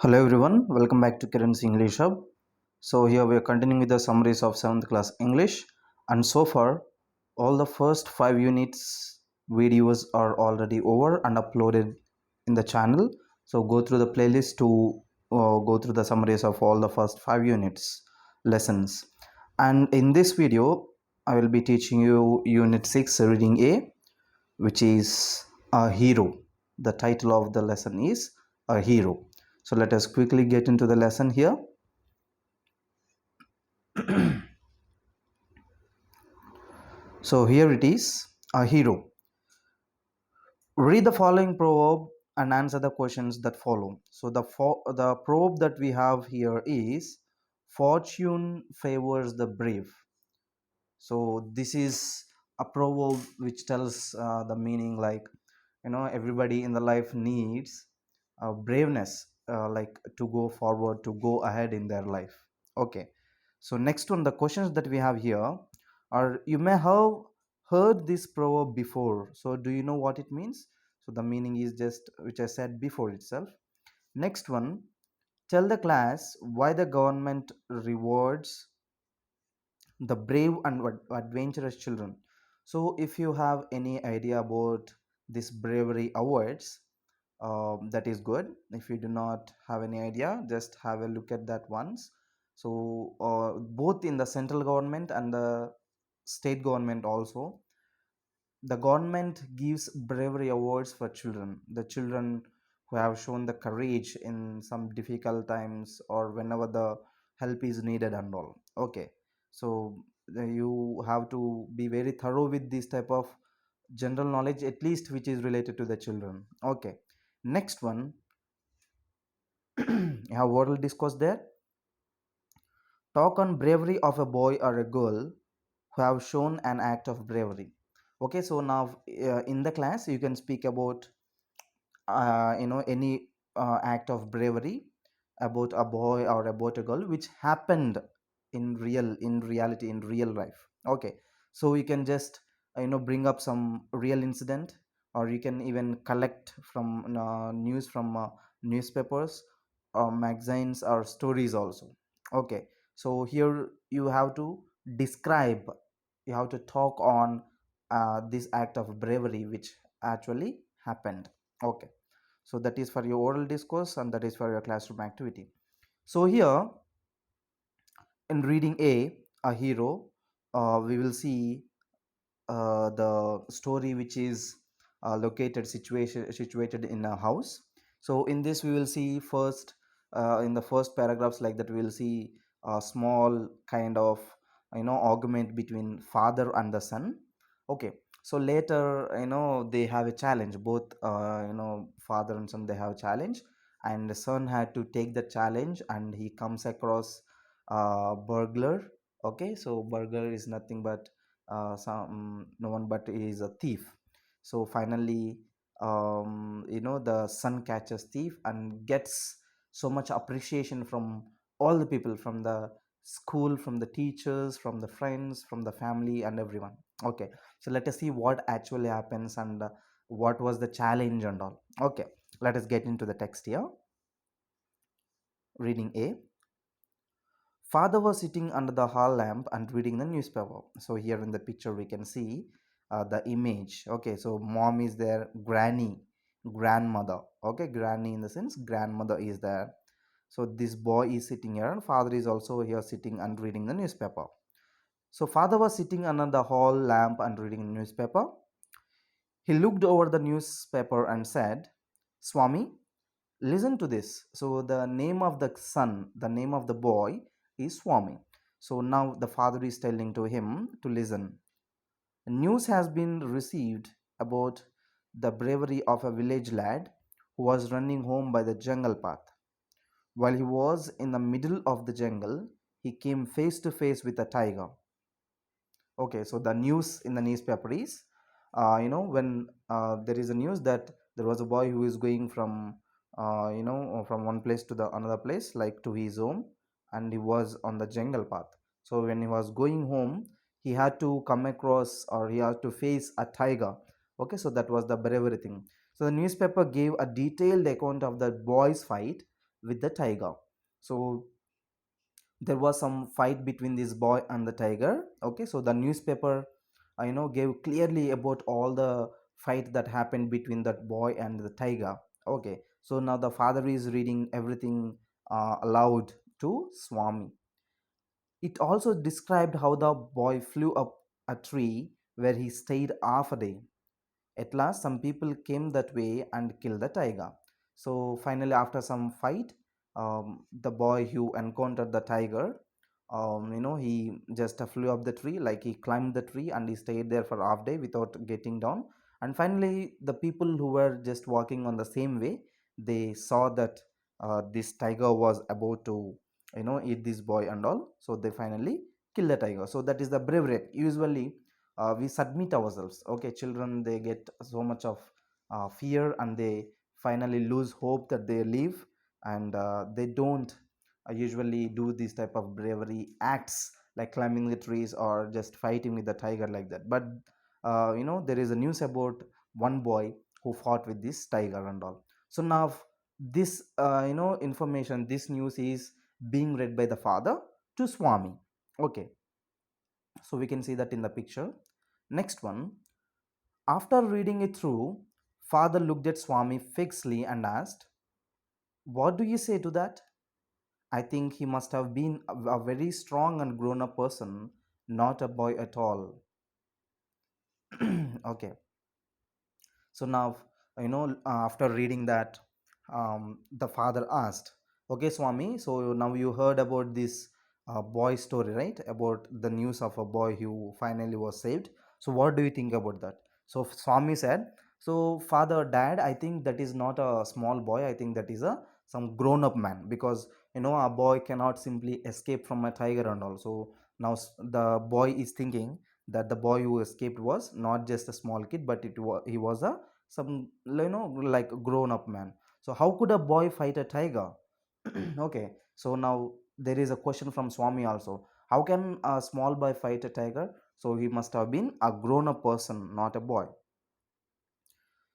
Hello everyone, welcome back to Kiran's English Hub. So here we are continuing with the summaries of 7th class English, and so far all the first 5 units videos are already over and uploaded in the channel. So go through the playlist to go through the summaries of all the first 5 units lessons. And in this video I will be teaching you Unit 6 Reading A, which is a hero. The title of the lesson is a hero. So let us quickly get into the lesson here. So here it is, a hero. Read the following proverb and answer the questions that follow. So the proverb that we have here is fortune favors the brave. So this is a proverb which tells the meaning, like, everybody in the life needs braveness, like to go forward, to go ahead in their life. Okay, so next one, the questions that we have here are, you may have heard this proverb before, so do you know what it means? So the meaning is just which I said before itself. Next one, tell the class why the government rewards the brave and adventurous children. So if you have any idea about this bravery awards, that is good. If you do not have any idea, just have a look at that once. So both in the central government and the state government also, the government gives bravery awards for children, the children who have shown the courage in some difficult times or whenever the help is needed and all. Okay, so you have to be very thorough with this type of general knowledge, at least which is related to the children. Okay, next one, you have oral discourse there. Talk on bravery of a boy or a girl who have shown an act of bravery. Okay, so now in the class you can speak about any act of bravery about a boy or about a girl which happened in reality, in real life. Okay, so you can just bring up some real incident, or you can even collect from news from newspapers or magazines or stories also. Okay, so here you have to describe, you have to talk on this act of bravery which actually happened. Okay, so that is for your oral discourse and that is for your classroom activity. So here in reading a hero, we will see the story which is situated in a house. So in this we will see first, in the first paragraphs like that, we will see a small kind of argument between father and the son. Okay, so later they have a challenge, both father and son, they have a challenge, and the son had to take the challenge and he comes across burglar. Okay, so burglar is nothing but no one but is a thief. So finally, the son catches thief and gets so much appreciation from all the people, from the school, from the teachers, from the friends, from the family and everyone. Okay, so let us see what actually happens and what was the challenge and all. Okay, let us get into the text here. Reading A. Father was sitting under the hall lamp and reading the newspaper. So here in the picture we can see the image. Okay, so mom is there, granny, grandmother. Okay, granny in the sense grandmother is there. So this boy is sitting here and father is also here sitting and reading the newspaper. So father was sitting under the hall lamp and reading the newspaper. He looked over the newspaper and said, Swami, listen to this. So the name of the son, the name of the boy is Swami. So now the father is telling to him to listen. News has been received about the bravery of a village lad who was running home by the jungle path. While he was in the middle of the jungle, he came face to face with a tiger. Okay, so the news in the newspaper is, when there is a news that there was a boy who is going from one place to the another place, like to his home, and he was on the jungle path. So when he was going home, he had to come across, or he had to face a tiger. Okay, so that was the bravery thing. So the newspaper gave a detailed account of the boy's fight with the tiger. So there was some fight between this boy and the tiger. Okay, so the newspaper gave clearly about all the fight that happened between that boy and the tiger. Okay, so now the father is reading everything aloud to Swami. It also described how the boy flew up a tree where he stayed half a day. At last, some people came that way and killed the tiger. So finally, after some fight, the boy who encountered the tiger, he just flew up the tree, like he climbed the tree and he stayed there for half day without getting down. And finally, the people who were just walking on the same way, they saw that this tiger was about to, eat this boy and all. So they finally killed the tiger. So that is the bravery. Usually, we submit ourselves. Okay, children, they get so much of fear, and they finally lose hope that they live, and they don't usually do these type of bravery acts like climbing the trees or just fighting with the tiger like that. But there is a news about one boy who fought with this tiger and all. So now this information, this news is being read by the father to Swami. Okay, so we can see that in the picture. Next one. After reading it through, father looked at Swami fixedly and asked, "What do you say to that?" I think he must have been a very strong and grown up person, not a boy at all. Okay, so now after reading that, the father asked, "Okay, Swami, so now you heard about this boy story, right? About the news of a boy who finally was saved. So what do you think about that?" So Swami said, "So father, dad, I think that is not a small boy. I think that is a some grown up man, because a boy cannot simply escape from a tiger and all. So now the boy is thinking that the boy who escaped was not just a small kid, but he was a some like grown up man. So how could a boy fight a tiger?" Okay, so now there is a question from Swami also. How can a small boy fight a tiger? So he must have been a grown up person, not a boy.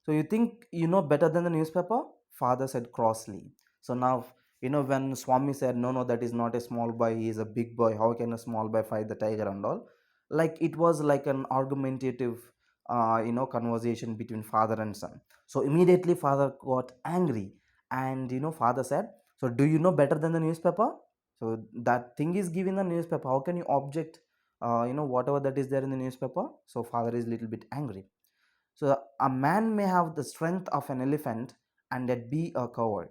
"So you think you know better than the newspaper?" Father said crossly. So now, when Swami said, "No, no, that is not a small boy, he is a big boy. How can a small boy fight the tiger and all?" Like it was like an argumentative, conversation between father and son. So immediately father got angry, and father said, "So do you know better than the newspaper? So that thing is given in the newspaper. How can you object, whatever that is there in the newspaper?" So father is little bit angry. So a man may have the strength of an elephant and yet be a coward.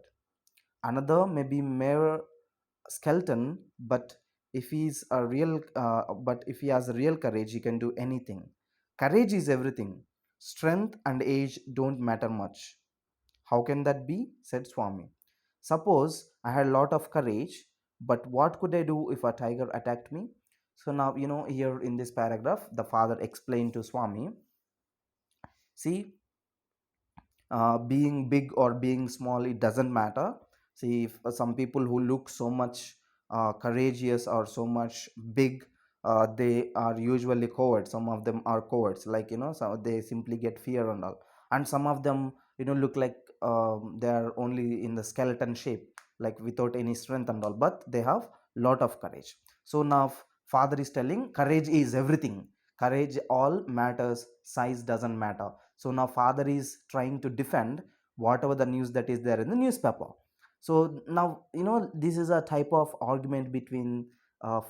Another may be mere skeleton, but if he has a real courage, he can do anything. Courage is everything. Strength and age don't matter much. How can that be? Said Swami. Suppose I had a lot of courage, but what could I do if a tiger attacked me? So now, here in this paragraph, the father explained to Swami, see, being big or being small, it doesn't matter. See, if some people who look so much courageous or so much big, they are usually cowards. Some of them are cowards, like so they simply get fear and all. And some of them look like they are only in the skeleton shape, like without any strength and all, but they have lot of courage. So now father is telling courage is everything. Courage all matters, size doesn't matter. So now father is trying to defend whatever the news that is there in the newspaper. So now this is a type of argument between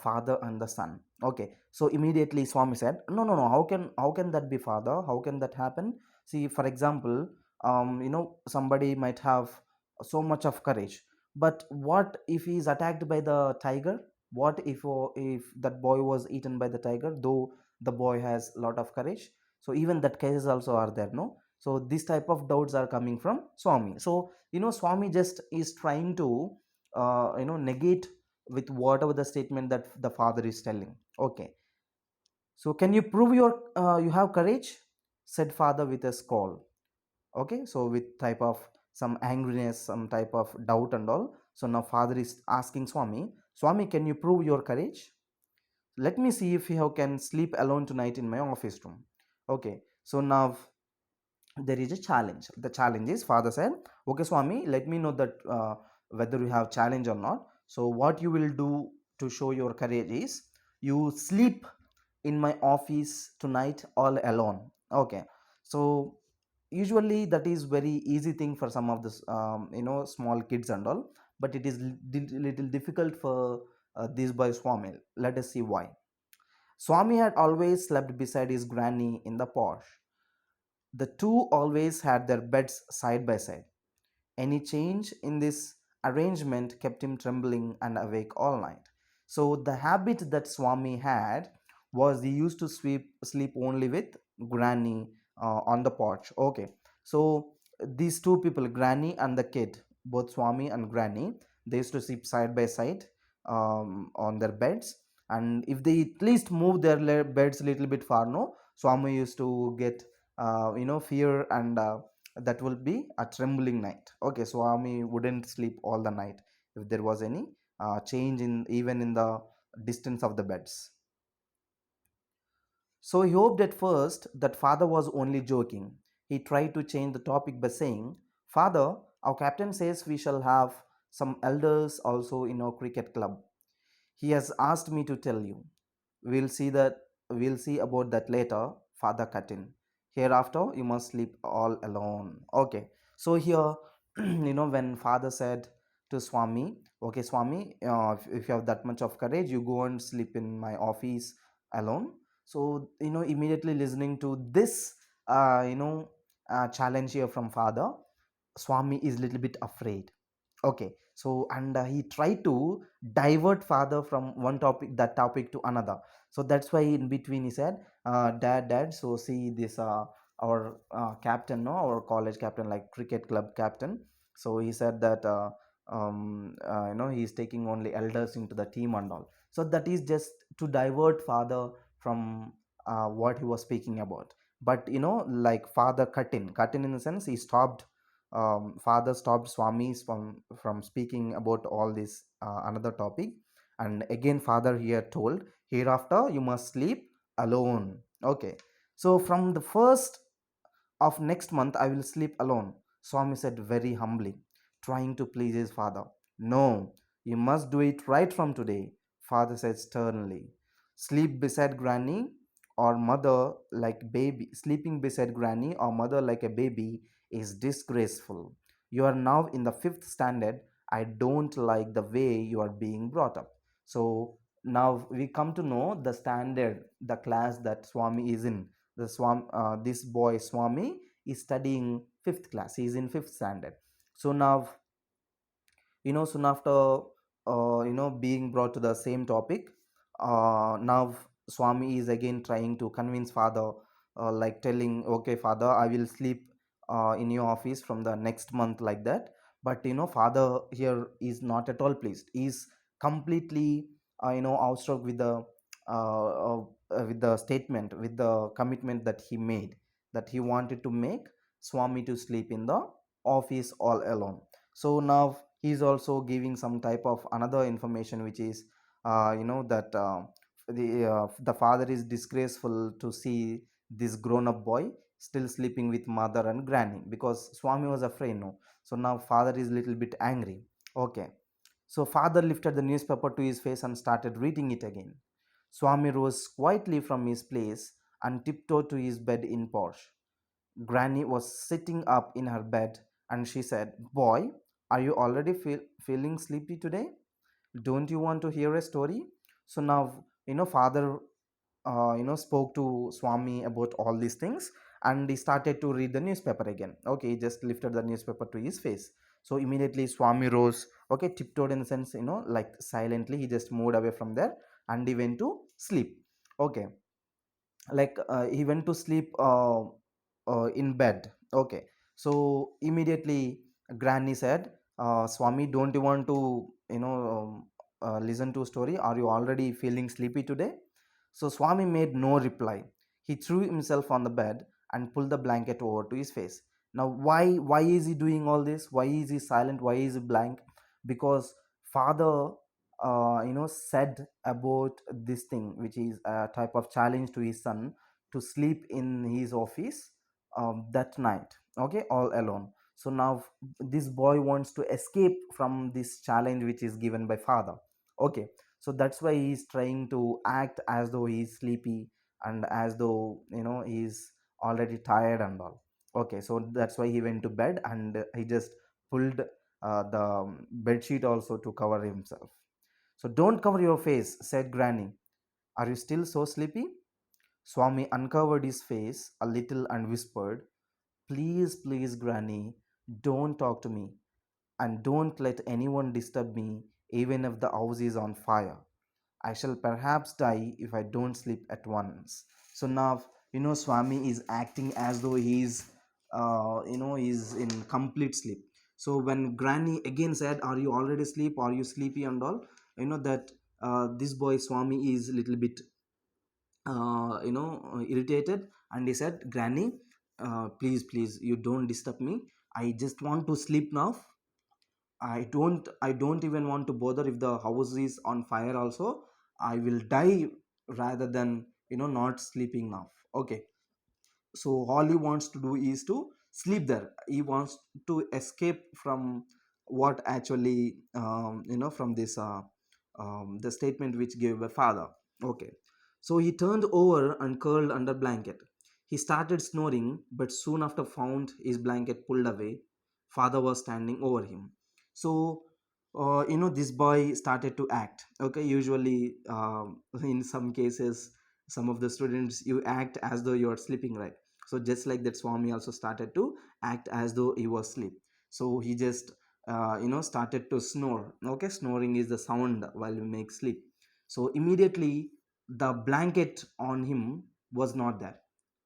father and the son. Okay, so immediately Swami said, "No, no, no, how can that be, father? How can that happen? See, for example, somebody might have so much of courage, but what if he is attacked by the tiger? What if that boy was eaten by the tiger, though the boy has a lot of courage? So even that cases also are there, no? So this type of doubts are coming from Swami. So Swami just is trying to negate with whatever the statement that the father is telling. Okay, so can you prove you have courage? Said father with a scowl. Okay, so with type of some angriness, some type of doubt and all. So now father is asking Swami, "Swami, can you prove your courage? Let me see if you can sleep alone tonight in my office room." Okay, so now there is a challenge. The challenge is, father said, "Okay, Swami, let me know that whether you have challenge or not. So what you will do to show your courage is you sleep in my office tonight all alone. Okay, so usually that is very easy thing for some of this small kids and all, but it is little difficult for this boy Swami. Let us see why. Swami had always slept beside his granny in the porch. The two always had their beds side by side. Any change in this arrangement kept him trembling and awake all night. So the habit that Swami had was he used to sleep only with Granny on the porch. Okay, so these two people, Granny and the kid, both Swami and Granny, they used to sleep side by side on their beds. And if they at least move their beds a little bit far, no, Swami used to get fear, and that will be a trembling night. Okay, Swami wouldn't sleep all the night if there was any change in even in the distance of the beds. So he hoped at first that father was only joking. He tried to change the topic by saying, "Father, our captain says we shall have some elders also in our cricket club. He has asked me to tell you. We'll see about that later," father cut in. "Hereafter you must sleep all alone." Okay. So here, when father said to Swami, "Okay, Swami, if you have that much of courage, you go and sleep in my office alone." So, immediately listening to this challenge here from father, Swami is little bit afraid. Okay, so and he tried to divert father from one topic, that topic, to another. So that's why in between he said, dad, so see this our captain, no, our college captain, like cricket club captain. So he said that he's taking only elders into the team and all. So that is just to divert father from what he was speaking about. But like father cut in the sense he stopped. Father stopped Swamis from speaking about all this another topic. And again father here told, "Hereafter you must sleep alone." Okay, so from the first of next month I will sleep alone, Swami said very humbly, trying to please his father. "No, you must do it right from today," father said sternly. Sleep beside granny or mother like baby Sleeping beside granny or mother like a baby is disgraceful. You are now in the fifth standard. I don't like the way you are being brought up. So now we come to know the standard, the class that Swami is in. This boy Swami is studying fifth class. He is in fifth standard. So now, soon after being brought to the same topic, now Swami is again trying to convince father, like telling, "Okay, father, I will sleep in your office from the next month," like that. But father here is not at all pleased. He's completely outstruck with the statement, with the commitment that he made, that he wanted to make Swami to sleep in the office all alone. So now he is also giving some type of another information, which is that the father is disgraceful to see this grown up boy still sleeping with mother and granny, because Swami was afraid, no. So now father is little bit angry. Okay, so father lifted the newspaper to his face and started reading it again. Swami rose quietly from his place and tiptoed to his bed in porch. Granny was sitting up in her bed and she said, "Boy, are you already feeling sleepy today? Don't you want to hear a story?" So now, father, spoke to Swami about all these things, and he started to read the newspaper again. Okay, he just lifted the newspaper to his face. So immediately Swami rose, okay, tiptoed in the sense, like silently, he just moved away from there and he went to sleep. Okay, like he went to sleep in bed. Okay, so immediately granny said, "Swami, don't you want to listen to a story? Are you already feeling sleepy today?" So Swami made no reply. He threw himself on the bed and pulled the blanket over to his face. Now why is he doing all this? Why is he silent? Why is he blank? Because father said about this thing, which is a type of challenge to his son, to sleep in his office that night, okay, all alone. So now this boy wants to escape from this challenge which is given by father. Okay, so that's why he's trying to act as though he's sleepy, and as though he's already tired and all. Okay, so that's why he went to bed, and he just pulled the bed sheet also to cover himself. So don't cover your face, said Granny. Are you still so sleepy? Swami uncovered his face a little and whispered, please, please, Granny, don't talk to me, and don't let anyone disturb me, even if the house is on fire. I shall perhaps die if I don't sleep at once. So now, Swami is acting as though he's in complete sleep. So when Granny again said, are you already asleep? Are you sleepy and all? That this boy Swami is a little bit irritated, and he said, Granny, please, please, you don't disturb me. I just want to sleep now. I don't even want to bother if the house is on fire also. I will die rather than not sleeping now. Okay, so all he wants to do is to sleep there. He wants to escape from what actually from this the statement which gave by father. Okay, so he turned over and curled under blanket. He started snoring, but soon after found his blanket pulled away. Father was standing over him. So this boy started to act. Okay, usually in some cases, some of the students, you act as though you are sleeping, right? So just like that, Swami also started to act as though he was asleep. So he just started to snore. Okay, snoring is the sound while we make sleep. So immediately the blanket on him was not there.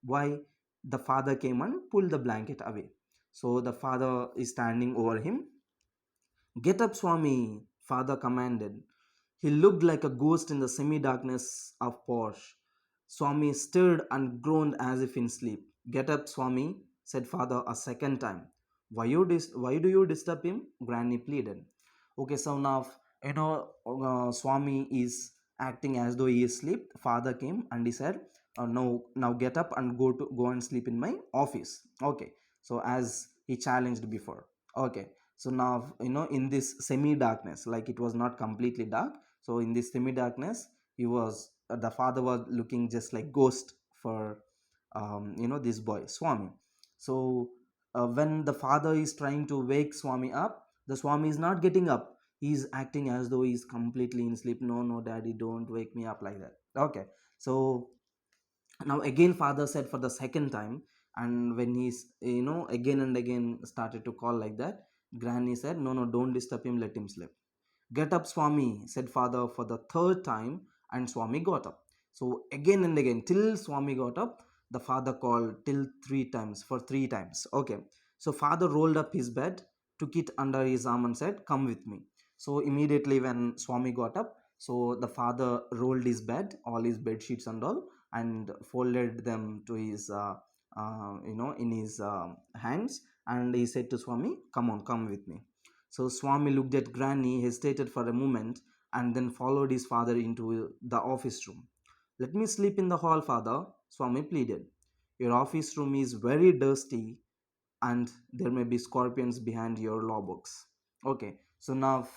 Why? The father came and pulled the blanket away. So the father is standing over him. Get up, Swami, father commanded. He looked like a ghost in the semi darkness of Porsche. Swami stirred and groaned as if in sleep. Get up, Swami, said father a second time. Why do you disturb him? Granny pleaded. Okay, so now Swami is acting as though he is asleep. Father came and he said, "No, now get up and go and sleep in my office." Okay, so as he challenged before. Okay, so now in this semi darkness, like it was not completely dark, so in this semi darkness, he was the father was looking just like ghost for this boy Swami. So when the father is trying to wake Swami up, the Swami is not getting up. He's acting as though he's completely in sleep. No, no, daddy, don't wake me up like that. Okay, so now again father said for the second time, and when he's again and again started to call like that, Granny said, no, no, don't disturb him, let him sleep. Get up, Swami, said father for the third time, and Swami got up. So again and again, till Swami got up, the father called till three times, for three times. Okay. So father rolled up his bed, took it under his arm and said, come with me. So immediately when Swami got up, so the father rolled his bed, all his bed sheets and all, and folded them to his in his hands, and he said to Swami, come on, come with me. So Swami looked at Granny, hesitated for a moment, and then followed his father into the office room. Let me sleep in the hall, father, Swami pleaded. Your office room is very dusty, and there may be scorpions behind your law books. Okay, so now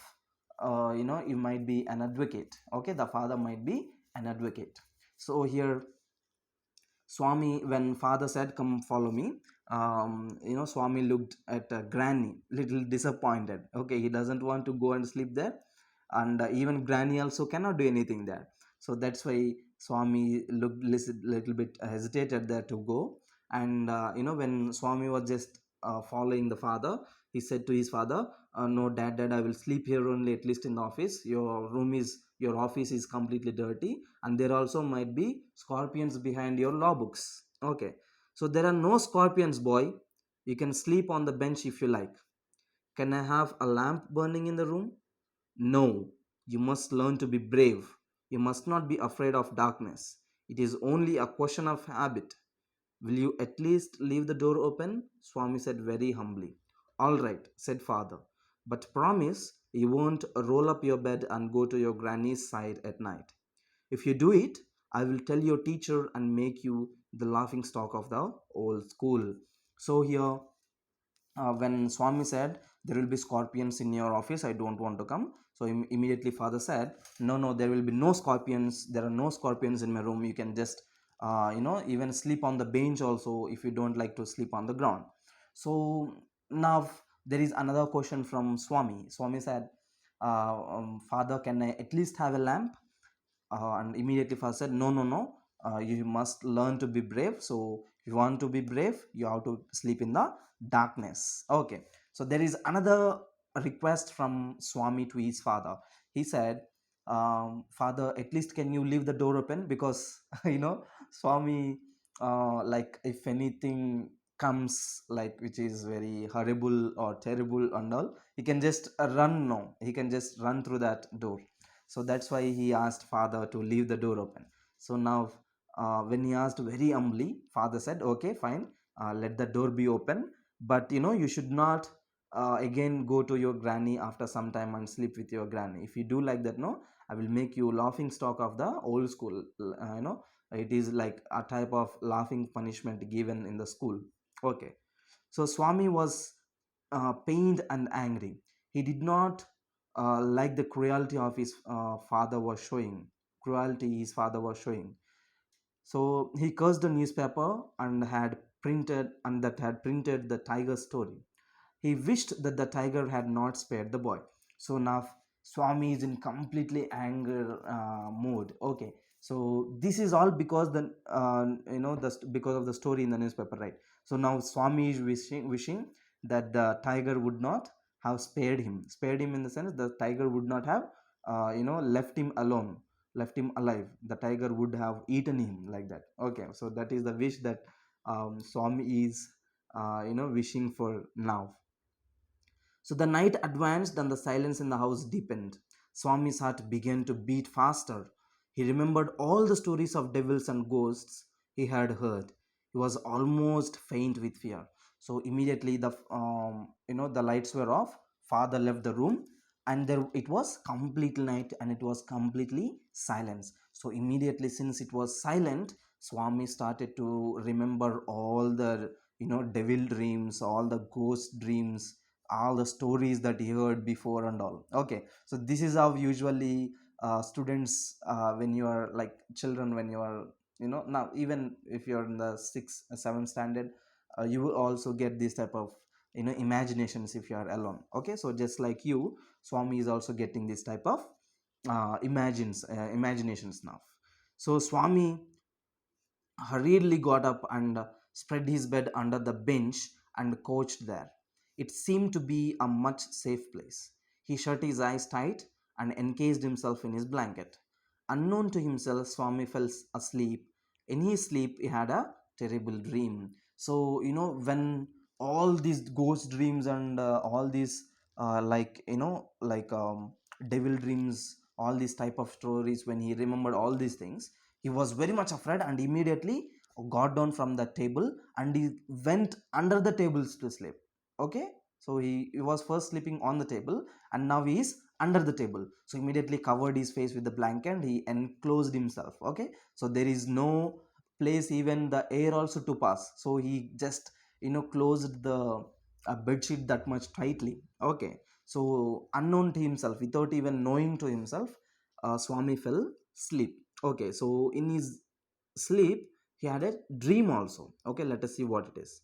you might be an advocate. Okay, the father might be an advocate. So here Swami, when father said, come follow me, Swami looked at Granny, little disappointed. Okay, he doesn't want to go and sleep there. And even Granny also cannot do anything there. So that's why Swami looked little bit hesitated there to go. And, when Swami was just following the father, he said to his father, no, dad, I will sleep here only, at least in the office. Your office is completely dirty, and there also might be scorpions behind your law books. Okay, so there are no scorpions, boy. You can sleep on the bench if you like. Can I have a lamp burning in the room? No, you must learn to be brave. You must not be afraid of darkness. It is only a question of habit. Will you at least leave the door open? Swami said very humbly. All right, said father. But promise you won't roll up your bed and go to your granny's side at night. If you do it, I will tell your teacher and make you the laughing stock of the old school. So here when Swami said, there will be scorpions in your office, I don't want to come. So immediately father said, no, no, there will be no scorpions. There are no scorpions in my room. You can just, even sleep on the bench also if you don't like to sleep on the ground. So now there is another question from Swami. Swami said, father, can I at least have a lamp? And immediately father said, no, no, no, you must learn to be brave. So if you want to be brave, you have to sleep in the darkness. Okay, so there is another request from Swami to his father. He said, father, at least can you leave the door open? Because Swami, like if anything comes like which is very horrible or terrible and all, he can just run. No, he can just run through that door. So that's why he asked father to leave the door open. So now, when he asked very humbly, father said, okay, fine, let the door be open, but you should not again go to your granny after some time and sleep with your granny. If you do like that, no, I will make you laughing stock of the old school. It is like a type of laughing punishment given in the school. Okay, so Swami was pained and angry. He did not like the cruelty of his father was showing. Cruelty his father was showing. So he cursed the newspaper and that had printed the tiger story. He wished that the tiger had not spared the boy. So now Swami is in completely anger mood. Okay, so this is all because because of the story in the newspaper, right? So now Swami is wishing that the tiger would not have spared him. Spared him in the sense the tiger would not have left him alone, left him alive. The tiger would have eaten him like that. Okay, so that is the wish that Swami is wishing for now. So the night advanced and the silence in the house deepened. Swami's heart began to beat faster. He remembered all the stories of devils and ghosts he had heard. He was almost faint with fear. So immediately the lights were off. Father left the room, and there it was complete night and it was completely silence. So immediately, since it was silent, Swami started to remember all the devil dreams, all the ghost dreams, all the stories that he heard before and all. Okay, so this is how usually students, when you are like children, when you are now, even if you're in the 6th 7th standard, you will also get this type of imaginations if you are alone. Okay, so just like you, Swami is also getting this type of imaginations now. So Swami hurriedly got up and spread his bed under the bench and couched there. It seemed to be a much safe place. He shut his eyes tight and encased himself in his blanket. Unknown to himself, Swami fell asleep. In his sleep, he had a terrible dream. So, when all these ghost dreams and all these, devil dreams, all these type of stories, when he remembered all these things, he was very much afraid and immediately got down from the table and he went under the tables to sleep. Okay, so he was first sleeping on the table and now he is under the table. So immediately covered his face with the blanket, he enclosed himself. Okay, so there is no place even the air also to pass, so he just closed the bed sheet that much tightly. Okay, so unknown to himself, without even knowing to himself, Swami fell sleep. Okay, so in his sleep he had a dream also. Okay, let us see what it is.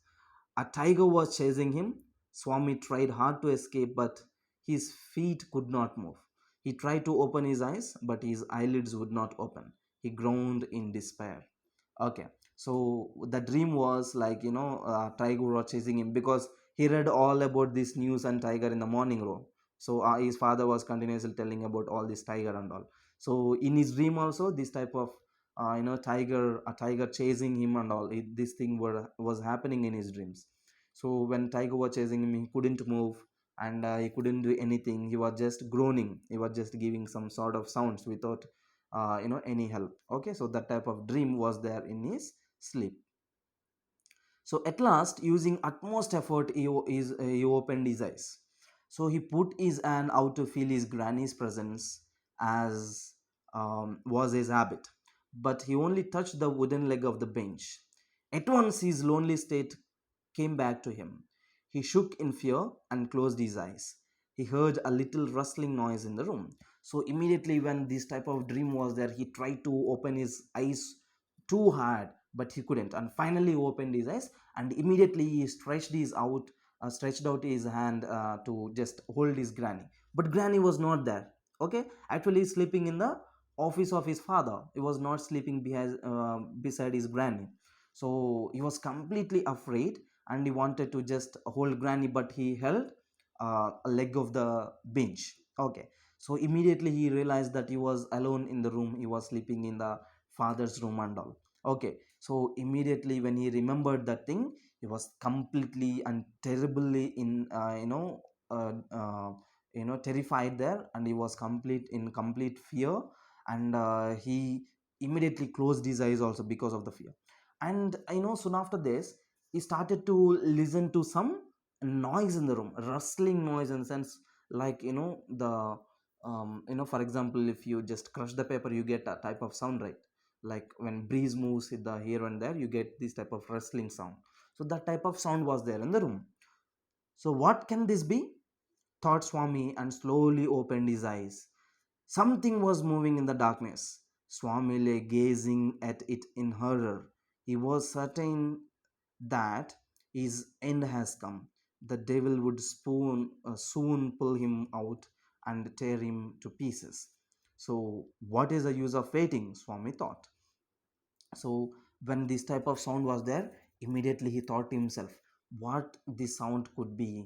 A tiger was chasing him. Swami tried hard to escape, but his feet could not move. He tried to open his eyes, but his eyelids would not open. He groaned in despair. Okay, so the dream was like tiger was chasing him because he read all about this news and tiger in the morning row. So his father was continuously telling about all this tiger and all. So in his dream also, this type of a tiger chasing him and all this thing was happening in his dreams. So when tiger was chasing him, he couldn't move and he couldn't do anything. He was just groaning, he was just giving some sort of sounds without any help. Okay, so that type of dream was there in his sleep. So at last, using utmost effort, he opened his eyes. So he put his hand out to feel his granny's presence, as was his habit. But he only touched the wooden leg of the bench. At once, his lonely state came back to him. He shook in fear and closed his eyes. He heard a little rustling noise in the room. So immediately when this type of dream was there, he tried to open his eyes too hard, but he couldn't, and finally opened his eyes, and immediately he stretched out his hand to just hold his granny. But granny was not there. Okay, actually sleeping in the office of his father. He was not sleeping beside his granny. So he was completely afraid, and he wanted to just hold granny, but he held a leg of the bench. Okay, so immediately he realized that he was alone in the room. He was sleeping in the father's room and all. Okay, so immediately when he remembered that thing, he was completely and terribly in terrified there, and he was complete fear, and he immediately closed his eyes also because of the fear. And soon after this, he started to listen to some noise in the room, rustling noise, in the sense like the for example, if you just crush the paper, you get a type of sound, right? Like when breeze moves with the here and there, you get this type of rustling sound. So that type of sound was there in the room. So what can this be, thought Swami, and slowly opened his eyes. Something was moving in the darkness. Swami lay gazing at it in horror. He was certain that his end has come. The devil would soon pull him out and tear him to pieces. So, what is the use of waiting? Swami thought. So when this type of sound was there, immediately he thought to himself, what this sound could be,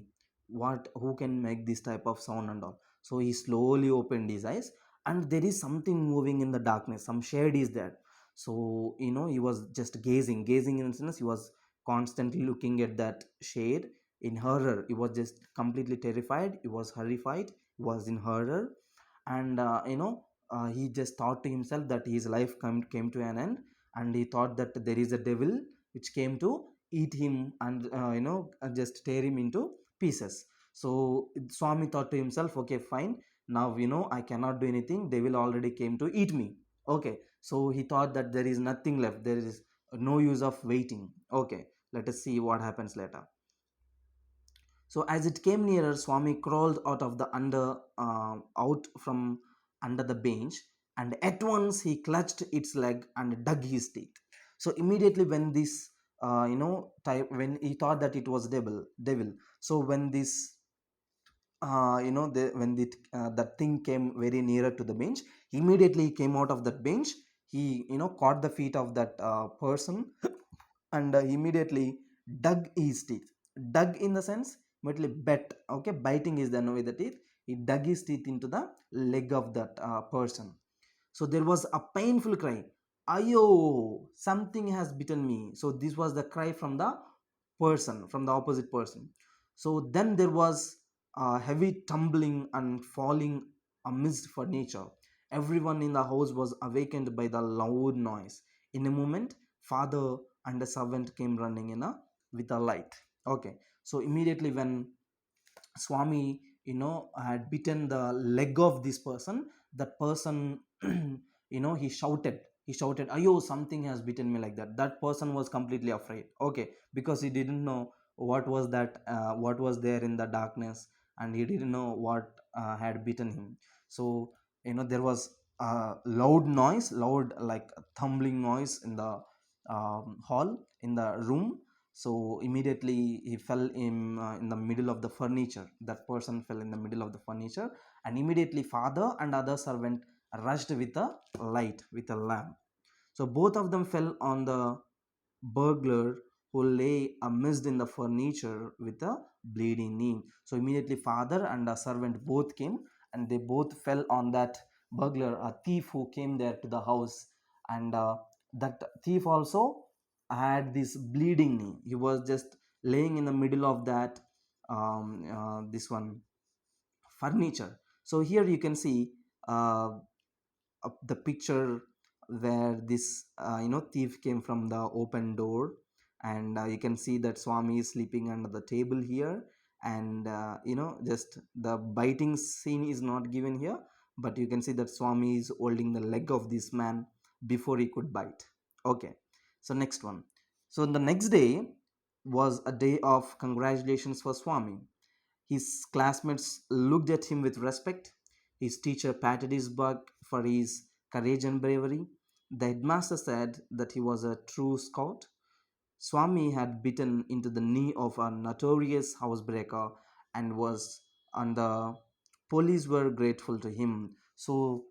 what who can make this type of sound and all. So he slowly opened his eyes, and there is something moving in the darkness, some shade is there. So he was just gazing in the sense, he was constantly looking at that shade in horror. He was just completely terrified, he was horrified, he was in horror. And he just thought to himself that his life came to an end, and he thought that there is a devil which came to eat him, and just tear him into pieces. So Swami thought to himself, okay, fine, now I cannot do anything, devil already came to eat me. Okay, so he thought that there is nothing left, there is no use of waiting. Okay, let us see what happens later. So as it came nearer, Swami crawled out from under the bench, and at once he clutched its leg and dug his teeth. So immediately when this, when he thought that it was devil. So when this, when that thing came very nearer to the bench, immediately he came out of that bench. He caught the feet of that person, and immediately dug his teeth. Dug in the sense, immediately bet. Okay, biting is the with the teeth. He dug his teeth into the leg of that person. So there was a painful cry. Ayo, something has bitten me. So this was the cry from the person, from the opposite person. So then there was a heavy tumbling and falling amidst furniture. Everyone in the house was awakened by the loud noise. In a moment, father and a servant came running in with a light. Okay, so immediately when Swami had bitten the leg of this person, that person he shouted, ayo, something has bitten me, like that. That person was completely afraid. Okay, because he didn't know what was there in the darkness, and he didn't know what had bitten him. So there was a loud like tumbling noise in the hall, in the room. So immediately he fell in the middle of the furniture. That person fell in the middle of the furniture, and immediately father and other servant rushed with a light, with a lamp. So both of them fell on the burglar, who lay amidst in the furniture with a bleeding knee. So immediately father and a servant both came, and they both fell on that burglar, a thief who came there to the house. And that thief also had this bleeding knee. He was just laying in the middle of that this one furniture. So here you can see the picture where this thief came from the open door, and you can see that Swami is sleeping under the table here. And just the biting scene is not given here, but you can see that Swami is holding the leg of this man, before he could bite. Okay, so next one. So the next day, was a day of congratulations for Swami. His classmates looked at him with respect. His teacher patted his back for his courage and bravery. The headmaster said that he was a true scout. Swami had bitten into the knee of a notorious housebreaker and was and the police were grateful to him. So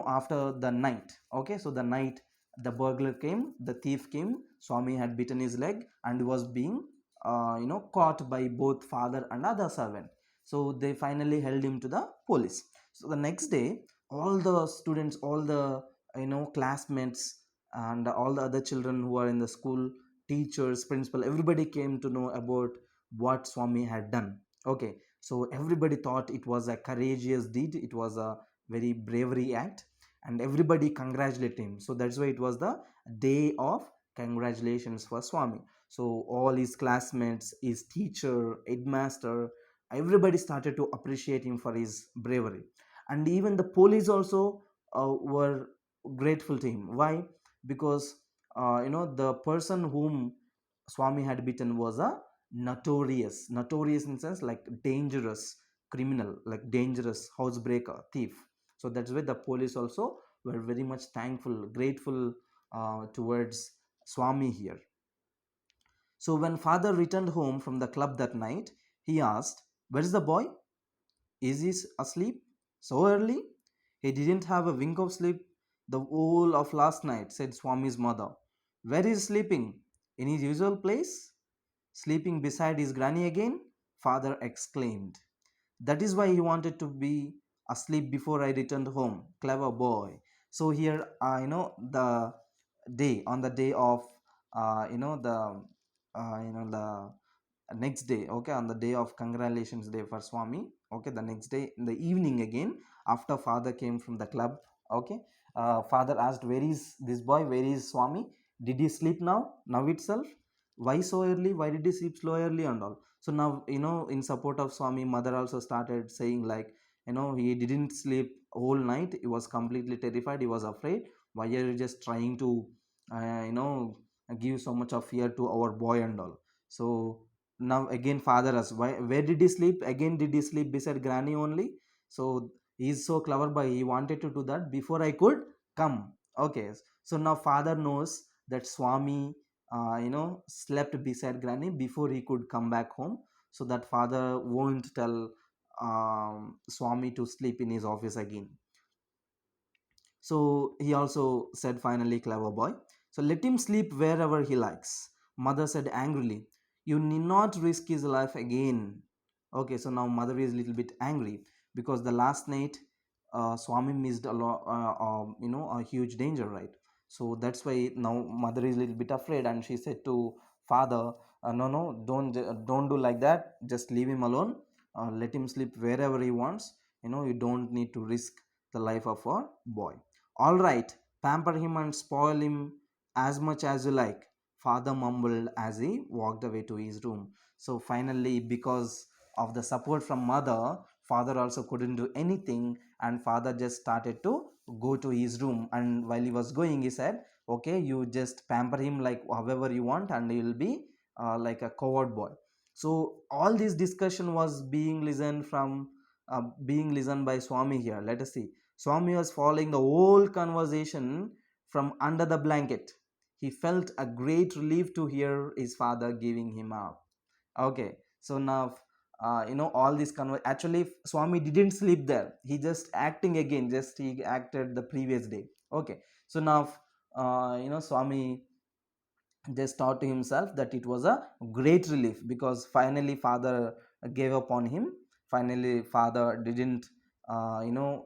after the night, okay, so the night the burglar came, the thief came, Swami had bitten his leg and was being caught by both father and other servant. So they finally held him to the police. So the next day, all the students, all the classmates and all the other children who are in the school, teachers, principal, everybody came to know about what Swami had done. Okay, so everybody thought it was a courageous deed, it was a very bravery act, and everybody congratulated him. So that's why it was the day of congratulations for Swami. So all his classmates, his teacher, headmaster, everybody started to appreciate him for his bravery, and even the police also were grateful to him. Why? Because the person whom Swami had bitten was a notorious in the sense like dangerous criminal, like dangerous housebreaker, thief. So that's why the police also were very much thankful, grateful towards Swami here. So when father returned home from the club that night, he asked, "Where's the boy? Is he asleep so early?" "He didn't have a wink of sleep the whole of last night," said Swami's mother. "Where is he sleeping? In his usual place? Sleeping beside his granny again?" Father exclaimed. "That is why he wanted to be asleep before I returned home. Clever boy." So here, the day on the day of, the the next day, okay, on the day of congratulations day for Swami, okay, the next day in the evening again, after father came from the club, okay, father asked, "Where is this boy? Where is Swami? Did he sleep now itself? Why so early? Why did he sleep so early and all?" So now, in support of Swami, mother also started saying like, he didn't sleep whole night, he was completely terrified, he was afraid. Why are you just trying to give so much of fear to our boy and all? So now again father asked, where did he sleep again? Did he sleep beside granny only? So he's so clever by he wanted to do that before I could come. Okay, so now father knows that Swami slept beside granny before he could come back home, so that father won't tell Swami to sleep in his office again. So he also said, "Finally, clever boy. So let him sleep wherever he likes." Mother said angrily, "You need not risk his life again." Okay, so now mother is a little bit angry because the last night Swami missed a lot, a huge danger, right? So that's why now mother is a little bit afraid, and she said to father, "No, no, don't do like that. Just leave him alone. Let him sleep wherever he wants. You don't need to risk the life of a boy." "All right, pamper him and spoil him as much as you like," father mumbled as he walked away to his room. So finally, because of the support from mother, father also couldn't do anything, and father just started to go to his room. And while he was going, he said, "Okay, you just pamper him like however you want, and he will be like a coward boy." So all this discussion was being listened by Swami here. Let us see. Swami was following the whole conversation from under the blanket. He felt a great relief to hear his father giving him up. Okay, so now all this actually Swami didn't sleep there. He just acting again. Just he acted the previous day. Okay, so now Swami just thought to himself that it was a great relief because finally father gave up on him. Finally father didn't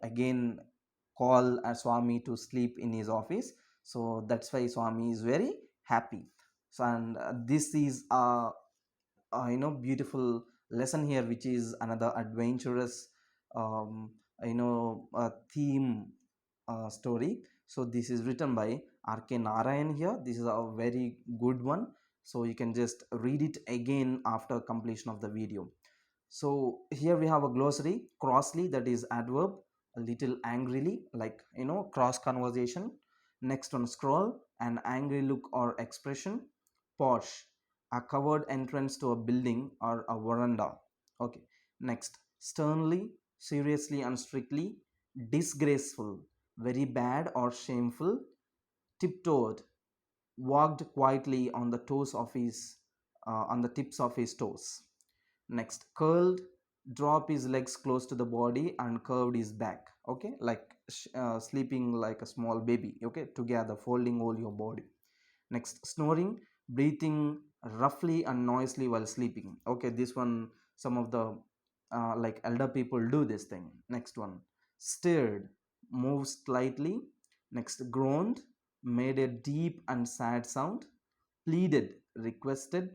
again call a Swami to sleep in his office. So that's why Swami is very happy. So and this is beautiful lesson here, which is another adventurous um, theme story. So this is written by R.K. Narayan here. This is a very good one, so you can just read it again after completion of the video. So here we have a glossary: crossly, that is adverb, a little angrily, like cross conversation. Next one, scroll, an angry look or expression. Posh, a covered entrance to a building or a veranda. Okay. Next, sternly, seriously and strictly, disgraceful, very bad or shameful, tiptoed, walked quietly on the toes of his on the tips of his toes. Next, curled, drop his legs close to the body and curved his back. Okay, like sleeping like a small baby. Okay, together, folding all your body. Next, snoring, breathing roughly and noisily while sleeping. Okay, this one, some of the like elder people do this thing. Next one, stirred, moved slightly. Next, groaned, made a deep and sad sound. Pleaded, requested.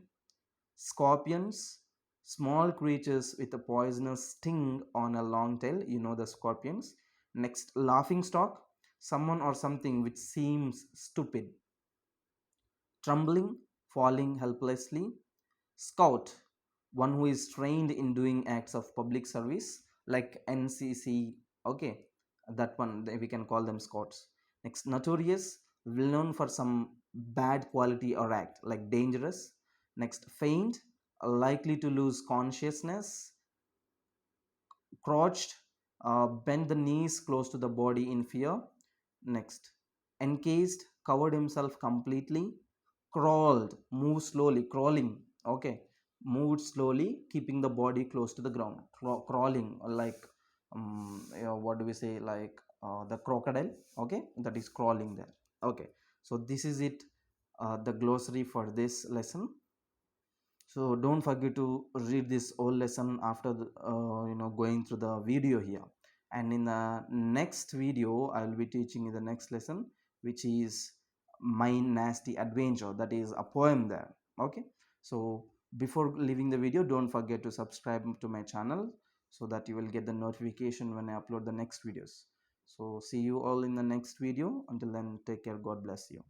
Scorpions, small creatures with a poisonous sting on a long tail, you know the scorpions. Next, laughing stock, someone or something which seems stupid. Trembling, falling helplessly. Scout, one who is trained in doing acts of public service like NCC. Okay, that one we can call them scouts. Next, notorious, well known for some bad quality or act like dangerous. Next, faint, likely to lose consciousness. Crouched, bent the knees close to the body in fear. Next, encased, covered himself completely. Crawled, moved slowly, crawling. Okay, moved slowly, keeping the body close to the ground. Crawling like what do we say, like the crocodile. Okay, that is crawling there. Okay, so this is it, the glossary for this lesson. So don't forget to read this whole lesson after going through the video here. And in the next video I will be teaching you the next lesson, which is My Nasty Adventure. That is a poem there. Okay, so before leaving the video, don't forget to subscribe to my channel so that you will get the notification when I upload the next videos. So see you all in the next video. Until then, take care. God bless you.